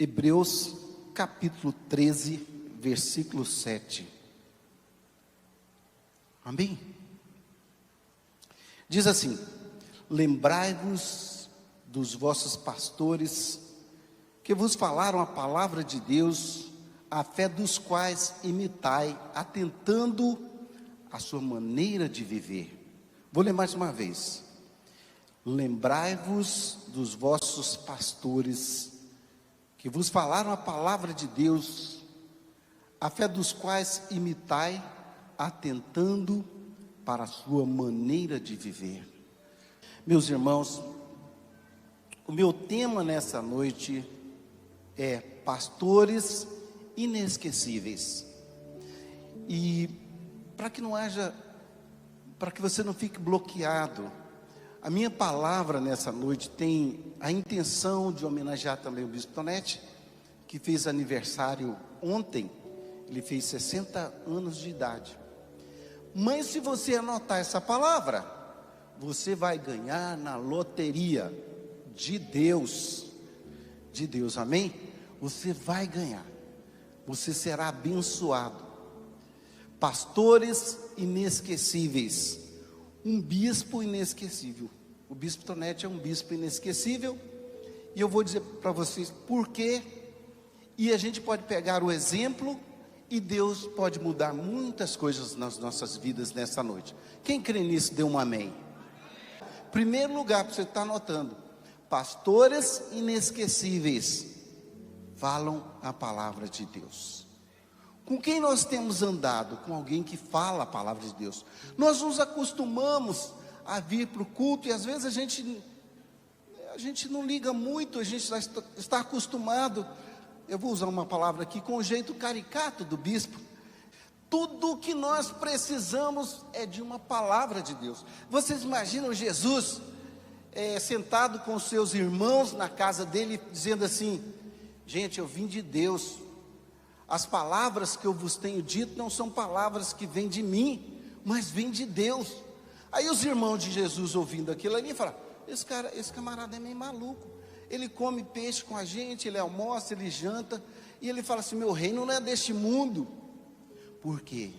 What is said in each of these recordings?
Hebreus capítulo 13, versículo 7. Amém? Diz assim: lembrai-vos dos vossos pastores, que vos falaram a palavra de Deus, a fé dos quais imitai, atentando a sua maneira de viver. Vou ler mais uma vez. Lembrai-vos dos vossos pastores, que vos falaram a palavra de Deus, a fé dos quais imitai, atentando para a sua maneira de viver. Meus irmãos, o meu tema nessa noite é pastores inesquecíveis. E para que você não fique bloqueado, a minha palavra nessa noite tem a intenção de homenagear também o Bispo Tonetti, que fez aniversário ontem. Ele fez 60 anos de idade. Mas se você anotar essa palavra, você vai ganhar na loteria de Deus. De Deus, amém? Você vai ganhar. Você será abençoado. Pastores inesquecíveis. Um bispo inesquecível. O Bispo Tonetti é um bispo inesquecível. E eu vou dizer para vocês por quê. E a gente pode pegar o exemplo, e Deus pode mudar muitas coisas nas nossas vidas nessa noite. Quem crê nisso, dê um amém. Primeiro lugar, para você estar anotando: pastores inesquecíveis falam a palavra de Deus. Com quem nós temos andado? Com alguém que fala a palavra de Deus. Nós nos acostumamos a vir para o culto, e às vezes a gente não liga muito, a gente já está acostumado, eu vou usar uma palavra aqui, com o jeito caricato do bispo. Tudo o que nós precisamos é de uma palavra de Deus. Vocês imaginam Jesus sentado com os seus irmãos na casa dele, dizendo assim: gente, eu vim de Deus. As palavras que eu vos tenho dito não são palavras que vêm de mim, mas vêm de Deus. Aí os irmãos de Jesus, ouvindo aquilo ali, falam: esse camarada é meio maluco. Ele come peixe com a gente, ele almoça, ele janta, e ele fala assim: meu reino não é deste mundo. Por quê?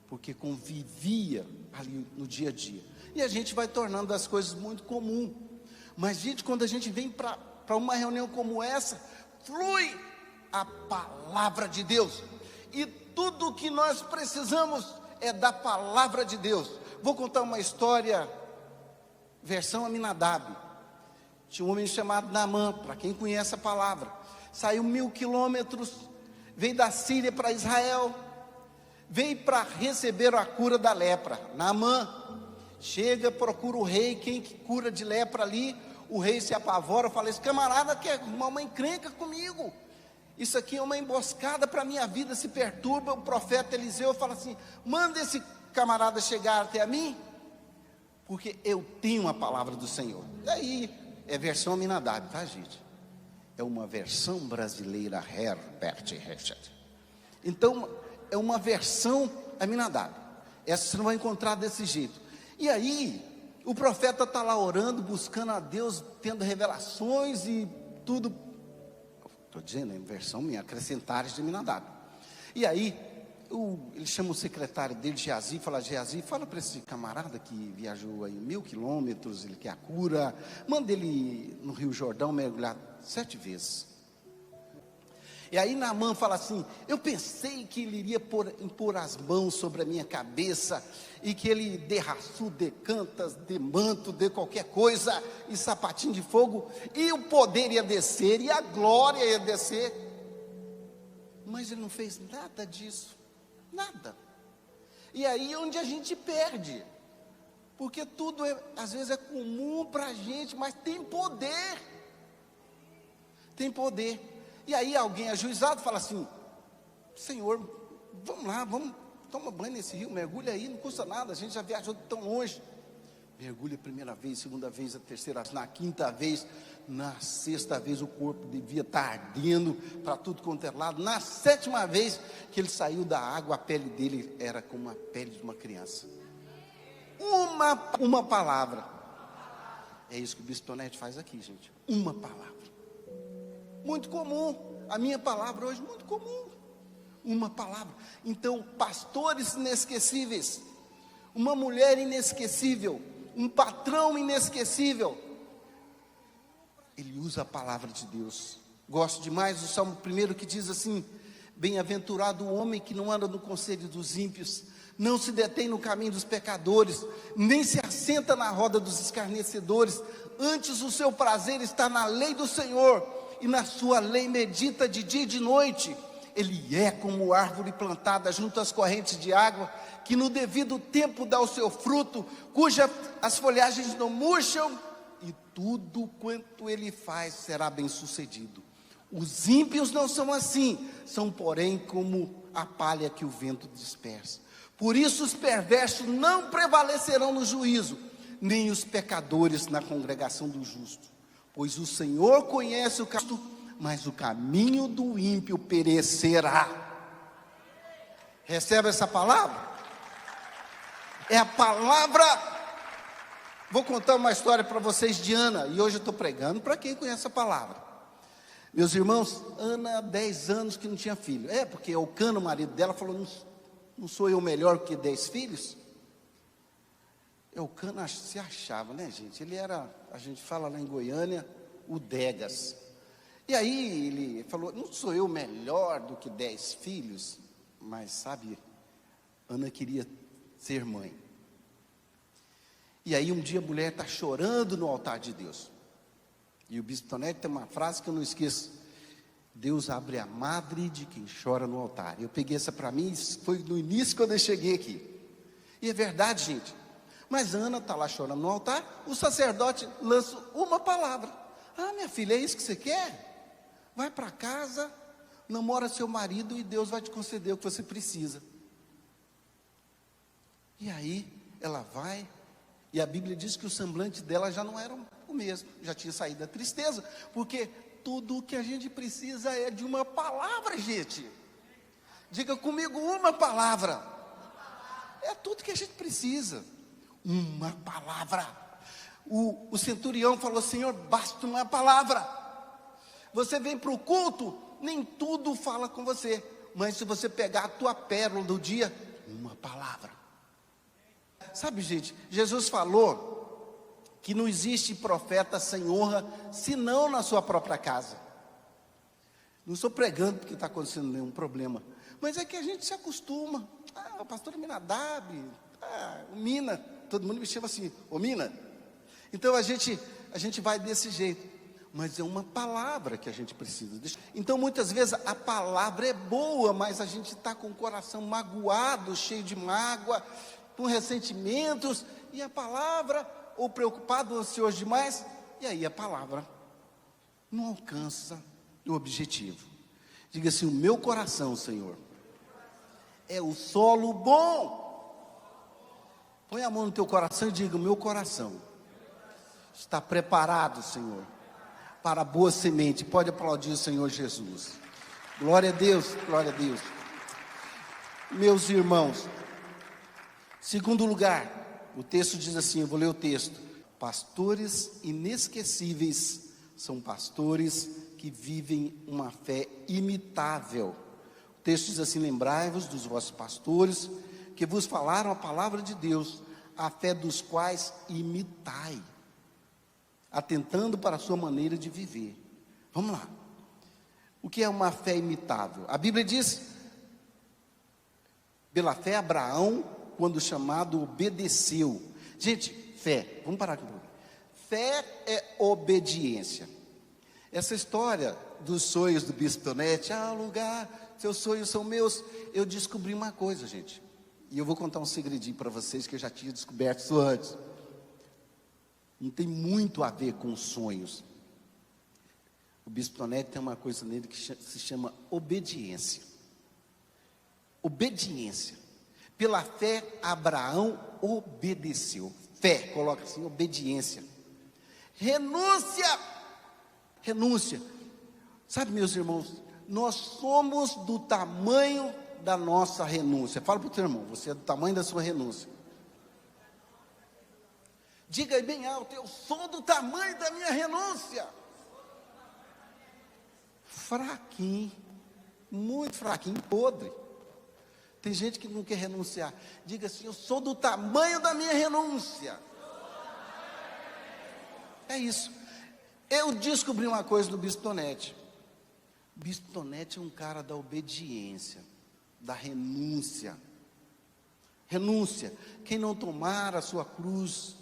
Porque convivia ali no dia a dia. E a gente vai tornando as coisas muito comum. Mas, gente, quando a gente vem para uma reunião como essa, flui a palavra de Deus, e tudo o que nós precisamos é da palavra de Deus. Vou contar uma história, versão Aminadab. Tinha um homem chamado Naamã, para quem conhece a palavra, saiu 1000 quilômetros, veio da Síria para Israel, veio para receber a cura da lepra. Naamã chega, procura o rei, quem que cura de lepra ali. O rei se apavora, fala: esse camarada quer uma encrenca comigo, isso aqui é uma emboscada para a minha vida, se perturba. O profeta Eliseu fala assim: manda esse camarada chegar até a mim, porque eu tenho a palavra do Senhor. E aí, é versão Aminadab, tá, gente? É uma versão brasileira, Herbert Richard. Então, é uma versão Aminadab. Essa você não vai encontrar desse jeito. E aí, o profeta está lá orando, buscando a Deus, tendo revelações e tudo. Estou dizendo, é versão minha, acrescentares de Aminadab. E aí, ele chama o secretário dele, Geazi, fala: Geazi, fala para esse camarada que viajou aí 1000 quilômetros, ele quer a cura, manda ele no Rio Jordão mergulhar 7 vezes. E aí Naamã fala assim: eu pensei que ele iria impor as mãos sobre a minha cabeça, e que ele de raçu, de cantas, de manto, de qualquer coisa, e sapatinho de fogo, e o poder ia descer, e a glória ia descer. Mas ele não fez nada disso. Nada. E aí é onde a gente perde, porque tudo às vezes é comum para a gente, mas tem poder. Tem poder. E aí alguém ajuizado fala assim: Senhor, vamos lá, vamos tomar banho nesse rio, mergulha aí, não custa nada, a gente já viajou tão longe. Mergulha a primeira vez, segunda vez, a terceira, na quinta vez, na sexta vez o corpo devia estar ardendo para tudo quanto é lado. Na 7ª vez que ele saiu da água, a pele dele era como a pele de uma criança. Uma palavra. É isso que o Bispo Tonetti faz aqui, gente. Uma palavra. muito comum. A minha palavra hoje, muito comum. Uma palavra. Então, pastores inesquecíveis, uma mulher inesquecível, um patrão inesquecível, ele usa a palavra de Deus. Gosto demais do Salmo 1 que diz assim: bem-aventurado o homem que não anda no conselho dos ímpios, não se detém no caminho dos pecadores, nem se assenta na roda dos escarnecedores. Antes o seu prazer está na lei do Senhor, e na sua lei medita de dia e de noite. Ele é como árvore plantada junto às correntes de água, que no devido tempo dá o seu fruto, cuja as folhagens não murcham, e tudo quanto ele faz será bem sucedido. Os ímpios não são assim, são porém como a palha que o vento dispersa. Por isso os perversos não prevalecerão no juízo, nem os pecadores na congregação do justo. Pois o Senhor conhece o caminho, mas o caminho do ímpio perecerá. Recebe essa palavra? É a palavra. Vou contar uma história para vocês de Ana, e hoje eu estou pregando para quem conhece a palavra. Meus irmãos, Ana há 10 anos que não tinha filho. Porque Elcano, o marido dela, falou: não sou eu melhor que 10 filhos? Elcano se achava, né, gente? Ele era, a gente fala lá em Goiânia, o Degas. E aí ele falou: não sou eu melhor do que 10 filhos? Mas sabe, Ana queria ser mãe. E aí um dia a mulher está chorando no altar de Deus. E o bispo Tonete tem uma frase que eu não esqueço: Deus abre a madre de quem chora no altar. Eu peguei essa para mim, foi no início quando eu cheguei aqui. E é verdade, gente. Mas Ana está lá chorando no altar, o sacerdote lança uma palavra: ah, minha filha, é isso que você quer? Vai para casa, namora seu marido e Deus vai te conceder o que você precisa. E aí ela vai, e a Bíblia diz que o semblante dela já não era o mesmo, já tinha saído da tristeza, porque tudo o que a gente precisa é de uma palavra, gente. Diga comigo, uma palavra. É tudo que a gente precisa. Uma palavra. O centurião falou: Senhor, basta uma palavra. Você vem para o culto, nem tudo fala com você, mas se você pegar a tua pérola do dia, uma palavra. Sabe, gente, Jesus falou que não existe profeta sem honra, senão na sua própria casa. Não estou pregando porque está acontecendo nenhum problema, mas é que a gente se acostuma. O pastor Minadab, o Mina, todo mundo me chama assim, ô Mina. Então a gente vai desse jeito, mas é uma palavra que a gente precisa. Então muitas vezes a palavra é boa, mas a gente está com o coração magoado, cheio de mágoa, com ressentimentos, e a palavra, ou preocupado, ansioso demais, e aí a palavra não alcança o objetivo. Diga assim: o meu coração, Senhor, é o solo bom. Põe a mão no teu coração e diga: o meu coração está preparado, Senhor, para a boa semente. Pode aplaudir o Senhor Jesus. Glória a Deus, glória a Deus. Meus irmãos, segundo lugar, o texto diz assim, eu vou ler o texto: pastores inesquecíveis são pastores que vivem uma fé imitável. O texto diz assim: lembrai-vos dos vossos pastores que vos falaram a palavra de Deus, a fé dos quais imitai, atentando para a sua maneira de viver. Vamos lá. O que é uma fé imitável? A Bíblia diz: pela fé Abraão, quando chamado, obedeceu. Gente, fé, vamos parar aqui um pouquinho. Fé é obediência. Essa história dos sonhos do bispo Tonete, lugar, seus sonhos são meus. Eu descobri uma coisa, gente, e eu vou contar um segredinho para vocês, que eu já tinha descoberto isso antes. Não tem muito a ver com sonhos. O bispo Tonete tem uma coisa nele que se chama obediência. Obediência. Pela fé, Abraão obedeceu. Fé, coloca assim, obediência. Renúncia. Renúncia. Sabe, meus irmãos, nós somos do tamanho da nossa renúncia. Fala para o teu irmão: você é do tamanho da sua renúncia. Diga aí bem alto: eu sou do tamanho da minha renúncia. fraquinho, muito fraquinho, podre. Tem gente que não quer renunciar. Diga assim: eu sou do tamanho da minha renúncia. É isso. Eu descobri uma coisa do Bispo Tonete. O Bispo Tonete é um cara da obediência, da renúncia. Renúncia. Quem não tomar a sua cruz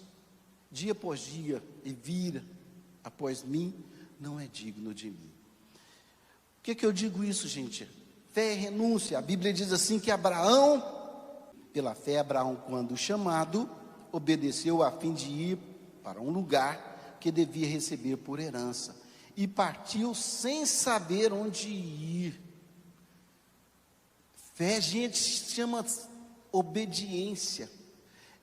dia após dia e vir após mim, não é digno de mim. Por que eu digo isso, gente? Fé é renúncia. A Bíblia diz assim que Abraão, pela fé, Abraão, quando chamado, obedeceu a fim de ir para um lugar que devia receber por herança, e partiu sem saber onde ir. Fé, gente, chama obediência.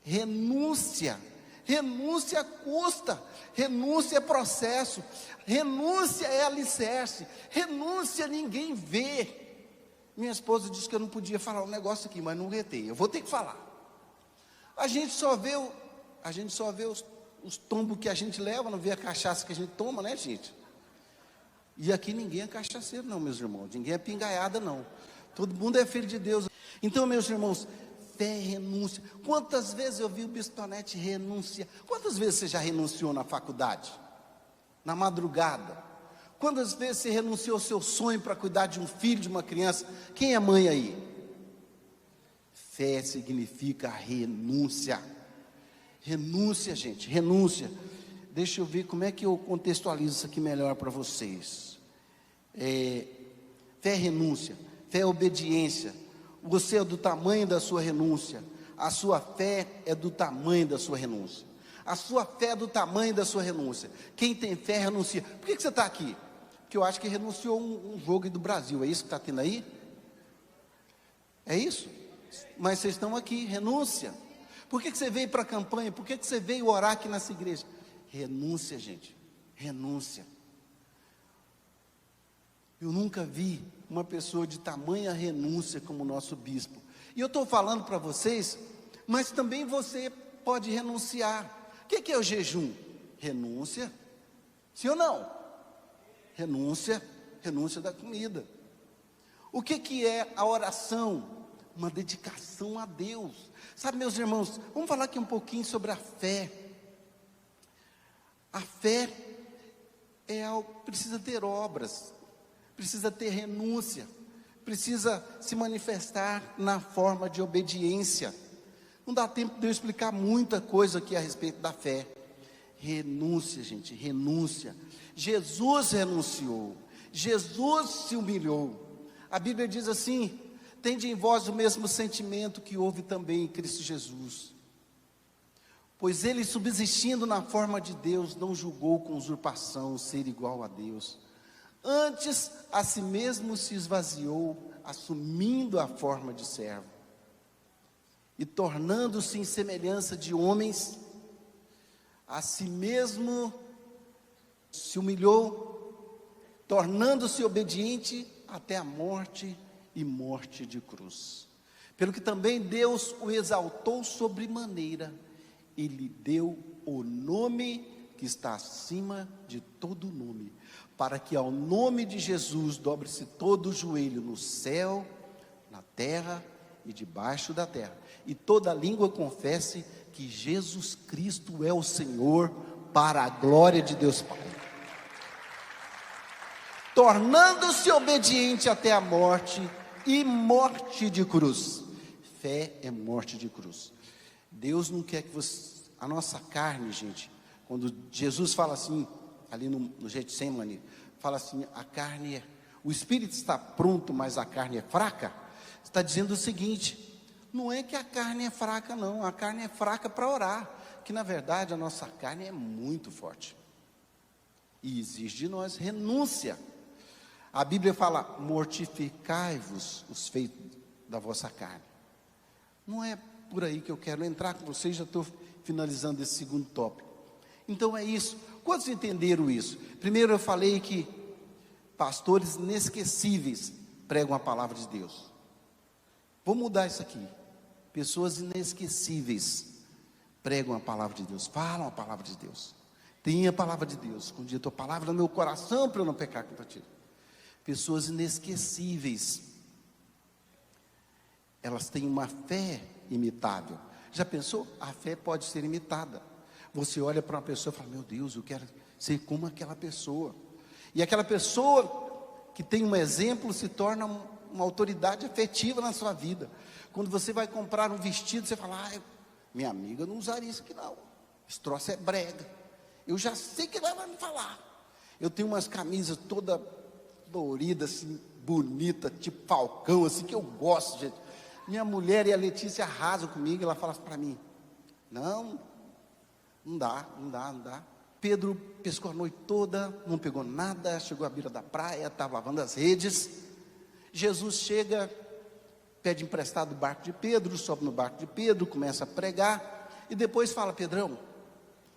Renúncia. Renúncia custa. Renúncia é processo. Renúncia é alicerce. Renúncia ninguém vê. Minha esposa disse que eu não podia falar um negócio aqui, mas não retei. Eu vou ter que falar. A gente só vê os tombos que a gente leva, não vê a cachaça que a gente toma, né, gente? E aqui ninguém é cachaceiro não, meus irmãos. Ninguém é pingaiada não. Todo mundo é filho de Deus. Então, meus irmãos, fé e renúncia. Quantas vezes eu vi o Bispo Tonete renunciar? Quantas vezes você já renunciou na faculdade? Na madrugada? Quantas vezes você renunciou ao seu sonho para cuidar de um filho, de uma criança? Quem é mãe aí? Fé significa renúncia. Renúncia, gente, renúncia. Deixa eu ver como é que eu contextualizo isso aqui melhor para vocês. Fé é renúncia, fé é obediência. Você é do tamanho da sua renúncia. A sua fé é do tamanho da sua renúncia. A sua fé é do tamanho da sua renúncia. Quem tem fé renuncia. Por que você está aqui? Porque eu acho que renunciou um jogo do Brasil. É isso que está tendo aí? É isso? Mas vocês estão aqui, renúncia. Por que você veio para a campanha? Por que você veio orar aqui nessa igreja? Renúncia, gente, renúncia. Eu nunca vi uma pessoa de tamanha renúncia como o nosso bispo. E eu estou falando para vocês, mas também você pode renunciar. O que é o jejum? Renúncia. Sim ou não? Renúncia, renúncia da comida. O que é a oração? Uma dedicação a Deus. Sabe, meus irmãos, vamos falar aqui um pouquinho sobre a fé. A fé é algo, precisa ter obras, precisa ter renúncia, precisa se manifestar na forma de obediência. Não dá tempo de eu explicar muita coisa aqui a respeito da fé. Renúncia, gente, renúncia. Jesus renunciou, Jesus se humilhou. A Bíblia diz assim: tende em vós o mesmo sentimento que houve também em Cristo Jesus. Pois ele, subsistindo na forma de Deus, não julgou com usurpação ser igual a Deus. Antes, a si mesmo se esvaziou, assumindo a forma de servo. E tornando-se em semelhança de homens, a si mesmo se humilhou, tornando-se obediente até a morte e morte de cruz. Pelo que também Deus o exaltou sobremaneira, e lhe deu o nome que está acima de todo nome, para que ao nome de Jesus dobre-se todo o joelho no céu, na terra e debaixo da terra, e toda língua confesse que Jesus Cristo é o Senhor, para a glória de Deus Pai. Tornando-se obediente até a morte e morte de cruz. Fé é morte de cruz. Deus não quer que você, a nossa carne, gente, quando Jesus fala assim, ali no Getsemane, fala assim, a carne é, o espírito está pronto, mas a carne é fraca. Está dizendo o seguinte: não é que a carne é fraca não, a carne é fraca para orar, que na verdade a nossa carne é muito forte, e exige de nós renúncia. A Bíblia fala, mortificai-vos os feitos da vossa carne. Não é por aí que eu quero entrar com vocês, já estou finalizando esse segundo tópico. Então é isso. Quantos entenderam isso? Primeiro eu falei que pastores inesquecíveis pregam a palavra de Deus. Vou mudar isso aqui. Pessoas inesquecíveis pregam a palavra de Deus, falam a palavra de Deus. Tenha a palavra de Deus, escondi a tua palavra no meu coração para eu não pecar contra ti. pessoas inesquecíveis. Elas têm uma fé imitável. Já pensou? A fé pode ser imitada. Você olha para uma pessoa e fala: meu Deus, eu quero ser como aquela pessoa. E aquela pessoa que tem um exemplo se torna uma autoridade afetiva na sua vida. Quando você vai comprar um vestido, você fala: minha amiga não usaria isso aqui não, esse troço é brega. Eu já sei que ela vai me falar. Eu tenho umas camisas toda dolorida, assim, bonita, tipo Falcão, assim, que eu gosto, gente. Minha mulher e a Letícia arrasam comigo, ela fala para mim: não dá. Pedro pescou a noite toda, não pegou nada, chegou à beira da praia, estava lavando as redes. Jesus chega, pede emprestado o barco de Pedro, sobe no barco de Pedro, começa a pregar, e depois fala: Pedrão,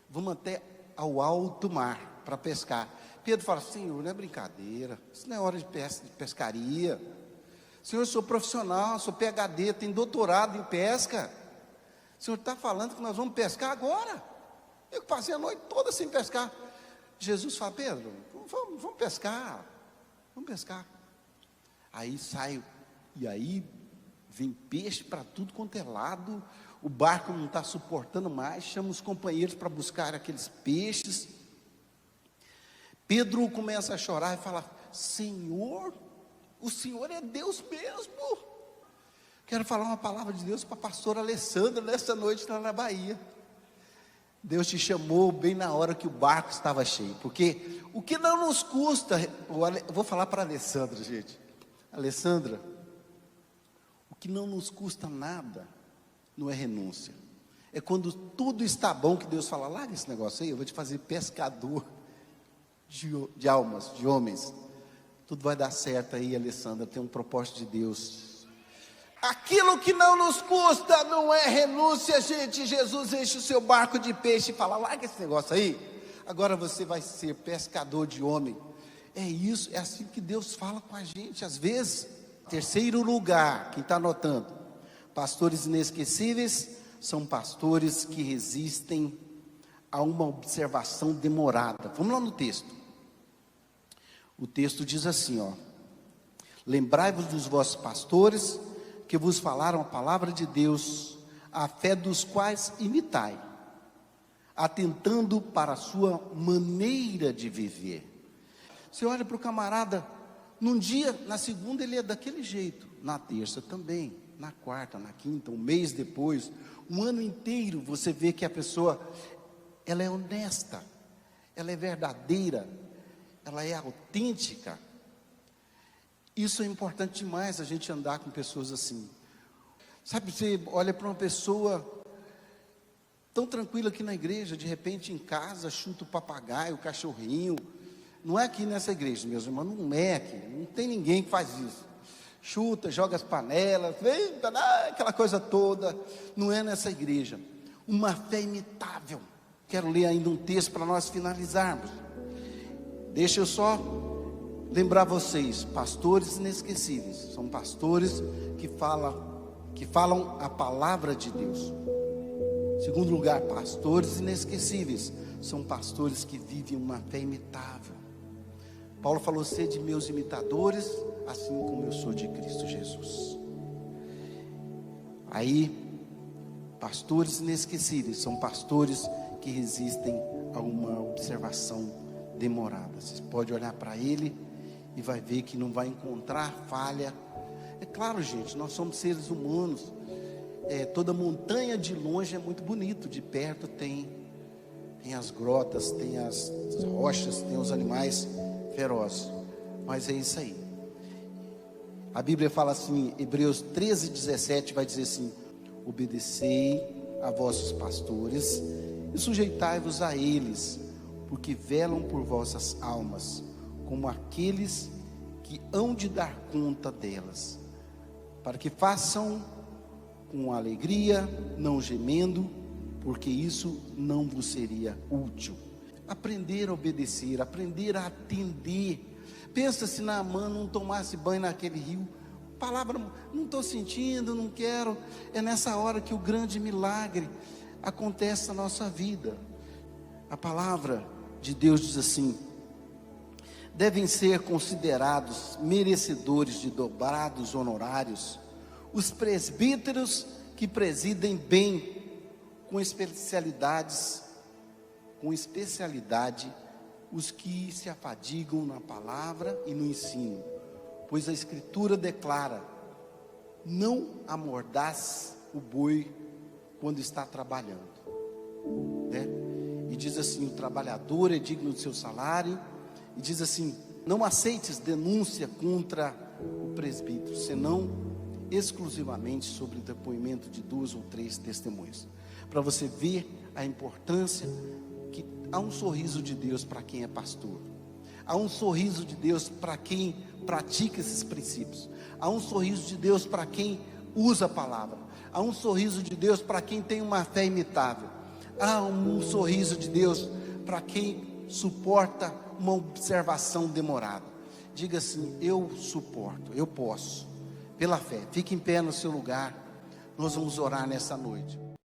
vamos até ao alto mar para pescar. Pedro fala: Senhor, não é brincadeira, isso não é hora de pescaria. Senhor, eu sou profissional, sou PhD, tenho doutorado em pesca. O Senhor está falando que nós vamos pescar agora? Eu passei a noite toda sem pescar. Jesus fala: Pedro, vamos pescar. Aí sai, e aí vem peixe para tudo quanto é lado. O barco não está suportando mais, chama os companheiros para buscar aqueles peixes. Pedro começa a chorar e fala: Senhor, o Senhor é Deus mesmo. Quero falar uma palavra de Deus para a pastora Alessandra nessa noite lá na Bahia. Deus te chamou bem na hora que o barco estava cheio, porque o que não nos custa, eu vou falar para a Alessandra, gente. Alessandra, o que não nos custa nada não é renúncia. É quando tudo está bom que Deus fala: larga esse negócio aí, eu vou te fazer pescador de almas, de homens. Tudo vai dar certo aí, Alessandra, tem um propósito de Deus. Aquilo que não nos custa não é renúncia, gente. Jesus enche o seu barco de peixe e fala: larga esse negócio aí, agora você vai ser pescador de homem. É isso, é assim que Deus fala com a gente às vezes. Terceiro lugar, quem está anotando: pastores inesquecíveis são pastores que resistem a uma observação demorada. Vamos lá no texto. O texto diz assim, lembrai-vos dos vossos pastores, que vos falaram a palavra de Deus, a fé dos quais imitai, atentando para a sua maneira de viver. Você olha para o camarada, num dia, na segunda ele é daquele jeito, na terça também, na quarta, na quinta, um mês depois, um ano inteiro, você vê que a pessoa, ela é honesta, ela é verdadeira, ela é autêntica. Isso é importante demais, a gente andar com pessoas assim. Sabe, você olha para uma pessoa tão tranquila aqui na igreja, de repente em casa chuta o papagaio, o cachorrinho. Não é aqui nessa igreja, meus irmãos, não é aqui, não tem ninguém que faz isso. Chuta, joga as panelas, aquela coisa toda. Não é nessa igreja. Uma fé imitável. Quero ler ainda um texto para nós finalizarmos. Deixa eu só lembrar vocês: pastores inesquecíveis são pastores que falam a palavra de Deus. Segundo lugar, pastores inesquecíveis são pastores que vivem uma fé imitável. Paulo falou: sede meus imitadores, assim como eu sou de Cristo Jesus. Aí, pastores inesquecíveis são pastores que resistem a uma observação demorada. Você pode olhar para ele e vai ver que não vai encontrar falha. É claro, gente, nós somos seres humanos. Toda montanha de longe é muito bonito, de perto tem as grotas, tem as rochas, tem os animais ferozes. Mas é isso aí. A Bíblia fala assim, Hebreus 13:17 vai dizer assim: obedecei a vossos pastores e sujeitai-vos a eles, porque velam por vossas almas, como aqueles que hão de dar conta delas, para que façam com alegria, não gemendo, porque isso não vos seria útil. Aprender a obedecer, aprender a atender. Pensa se Naamã não tomasse banho naquele rio. Palavra, não estou sentindo, não quero. É nessa hora que o grande milagre acontece na nossa vida. A palavra de Deus diz assim: devem ser considerados merecedores de dobrados honorários os presbíteros que presidem bem com especialidade os que se afadigam na palavra e no ensino, pois a Escritura declara: não amordace o boi quando está trabalhando, né? E diz assim: o trabalhador é digno do seu salário. E diz assim: não aceites denúncia contra o presbítero, senão exclusivamente sobre o depoimento de 2 ou 3 testemunhas. Para você ver a importância que há um sorriso de Deus para quem é pastor, há um sorriso de Deus para quem pratica esses princípios, há um sorriso de Deus para quem usa a palavra, há um sorriso de Deus para quem tem uma fé imitável, há um sorriso de Deus para quem suporta uma observação demorada. Diga assim: eu suporto, eu posso, pela fé. Fique em pé no seu lugar, nós vamos orar nessa noite.